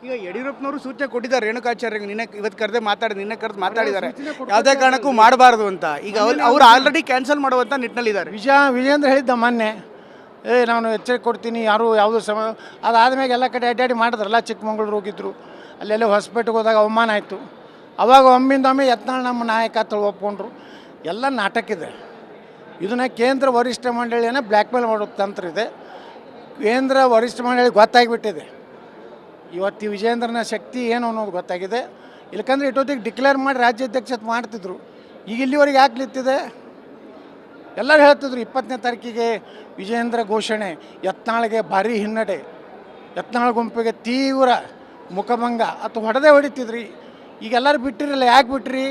ಈಗ ಯಡಿಯೂರಪ್ಪನವರು ಸೂಚನೆ ಕೊಟ್ಟಿದ್ದಾರೆ ರೇಣುಕಾಚಾರ್ಯ ಇವತ್ತು ಕರೆದು ಮಾತಾಡಿದ್ದಾರೆ ಯಾವುದೇ ಕಾರಣಕ್ಕೂ ಮಾಡಬಾರ್ದು ಅಂತ. ಈಗ ಅವ್ರು ಆಲ್ರೆಡಿ ಕ್ಯಾನ್ಸಲ್ ಮಾಡುವಂಥ ನಿಟ್ಟಿನಲ್ಲಿದ್ದಾರೆ. ವಿಜೇಂದ್ರ ಹೇಳಿದ್ದ ಮೊನ್ನೆ ನಾನು ಎಚ್ಚರಿಕೆ ಕೊಡ್ತೀನಿ, ಯಾರು ಯಾವುದು ಅದಾದ್ಮೇಲೆ ಎಲ್ಲ ಕಡೆ ಅಡ್ಡಾಡಿ ಮಾಡಿದ್ರಲ್ಲ. ಚಿಕ್ಕಮಂಗ್ಳೂರು ಹೋಗಿದ್ರು, ಅಲ್ಲೆಲ್ಲ ಹೊಸಪೇಟೆಗೆ ಹೋದಾಗ ಅವಮಾನ ಆಯಿತು. ಅವಾಗ ಒಮ್ಮಿಂದೊಮ್ಮೆ ಯತ್ನಾಳ್ ನಮ್ಮ ನಾಯಕ ಒಪ್ಕೊಂಡ್ರು. ಎಲ್ಲ ನಾಟಕ ಇದೆ. ಇದನ್ನು ಕೇಂದ್ರ ವರಿಷ್ಠ ಮಂಡಳಿಯನ್ನು ಬ್ಲ್ಯಾಕ್ ಮೇಲ್ ಮಾಡೋ ತಂತ್ರ ಇದೆ. ಕೇಂದ್ರ ವರಿಷ್ಠ ಮಂಡಳಿ ಗೊತ್ತಾಗಿಬಿಟ್ಟಿದೆ ಇವತ್ತು ವಿಜೇಂದ್ರನ ಶಕ್ತಿ ಏನು ಅನ್ನೋದು ಗೊತ್ತಾಗಿದೆ. ಇಲ್ಲಕಂದ್ರೆ ಇಟ್ಟೊತ್ತಿಗೆ ಡಿಕ್ಲೇರ್ ಮಾಡಿ ರಾಜ್ಯಾಧ್ಯಕ್ಷತೆ ಮಾಡ್ತಿದ್ರು. ಈಗ ಇಲ್ಲಿವರೆಗೆ ಯಾಕೆ ನಿಂತಿದೆ? ಎಲ್ಲರೂ ಹೇಳ್ತಿದ್ರು 20ನೇ ತಾರೀಕಿಗೆ ವಿಜೇಂದ್ರ ಘೋಷಣೆ, ಯತ್ನಾಳ್ಗೆ ಭಾರಿ ಹಿನ್ನಡೆ, ಯತ್ನಾಳ್ ಗುಂಪಿಗೆ ತೀವ್ರ ಮುಖಭಂಗ ಅಥವಾ ಹೊಡಿತಿದ್ರಿ. ಈಗೆಲ್ಲರೂ ಬಿಟ್ಟಿರಲ್ಲ, ಯಾಕೆ ಬಿಟ್ರಿ?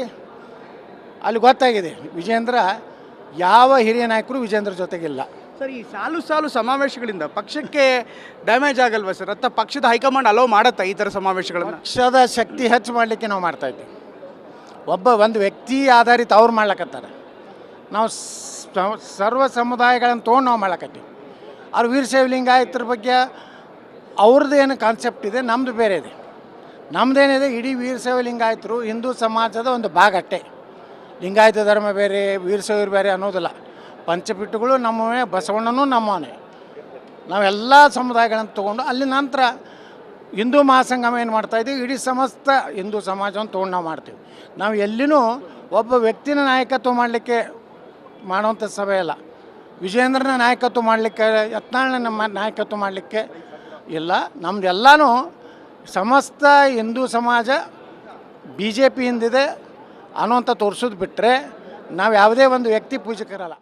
ಅಲ್ಲಿ ಗೊತ್ತಾಗಿದೆ ವಿಜೇಂದ್ರ ಯಾವ ಹಿರಿಯ ನಾಯಕರು ವಿಜೇಂದ್ರ ಜೊತೆಗಿಲ್ಲ. ಸರ್, ಈ ಸಾಲು ಸಮಾವೇಶಗಳಿಂದ ಪಕ್ಷಕ್ಕೆ ಡ್ಯಾಮೇಜ್ ಆಗಲ್ವಾ ಸರ್? ಅಥವಾ ಪಕ್ಷದ ಹೈಕಮಾಂಡ್ ಅಲೋ ಮಾಡತ್ತಾ ಈ ಥರ ಸಮಾವೇಶಗಳನ್ನು? ಪಕ್ಷದ ಶಕ್ತಿ ಹೆಚ್ಚು ಮಾಡಲಿಕ್ಕೆ ನಾವು ಮಾಡ್ತಾಯಿದ್ದೀವಿ. ಒಂದು ವ್ಯಕ್ತಿ ಆಧಾರಿತ ಅವ್ರು ಮಾಡ್ಲಕತ್ತಾರೆ. ನಾವು ಸರ್ವ ಸಮುದಾಯಗಳನ್ನು ತೊಗೊಂಡು ನಾವು ಮಾಡ್ಲಕತ್ತೀವಿ. ಅವ್ರು ವೀರಶೈವ ಲಿಂಗಾಯತರ ಬಗ್ಗೆ ಅವ್ರದ್ದು ಏನು ಕಾನ್ಸೆಪ್ಟ್ ಇದೆ, ನಮ್ಮದು ಬೇರೆ ಇದೆ. ನಮ್ಮದೇನಿದೆ, ಇಡೀ ವೀರಶೈವ ಲಿಂಗಾಯತರು ಹಿಂದೂ ಸಮಾಜದ ಒಂದು ಭಾಗ ಅಷ್ಟೇ. ಲಿಂಗಾಯತ ಧರ್ಮ ಬೇರೆ, ವೀರಶೈವರು ಬೇರೆ ಅನ್ನೋದಿಲ್ಲ. ಪಂಚಪಿಟ್ಟುಗಳು ನಮ್ಮವೇ, ಬಸವಣ್ಣನೂ ನಮ್ಮವನೇ. ನಾವೆಲ್ಲ ಸಮುದಾಯಗಳನ್ನು ತೊಗೊಂಡು ಅಲ್ಲಿ ನಂತರ ಹಿಂದೂ ಮಹಾಸಂಗಮ ಏನು ಮಾಡ್ತಾಯಿದ್ದೀವಿ, ಇಡೀ ಸಮಸ್ತ ಹಿಂದೂ ಸಮಾಜವನ್ನು ತೊಗೊಂಡು ನಾವು ಮಾಡ್ತೀವಿ. ನಾವು ಎಲ್ಲಿನೂ ಒಬ್ಬ ವ್ಯಕ್ತಿನ ನಾಯಕತ್ವ ಮಾಡಲಿಕ್ಕೆ ಮಾಡುವಂಥ ಸಭೆ ಇಲ್ಲ. ವಿಜೇಂದ್ರನ ನಾಯಕತ್ವ ಮಾಡಲಿಕ್ಕೆ, ಯತ್ನಾಳನ ನಮ್ಮ ನಾಯಕತ್ವ ಮಾಡಲಿಕ್ಕೆ ಇಲ್ಲ. ನಮ್ಮದೆಲ್ಲನೂ ಸಮಸ್ತ ಹಿಂದೂ ಸಮಾಜ BJP ಹಿಂದಿದೆ ಅನ್ನೋಂಥ ತೋರಿಸೋದು ಬಿಟ್ಟರೆ ನಾವು ಯಾವುದೇ ಒಂದು ವ್ಯಕ್ತಿ ಪೂಜಕರಲ್ಲ.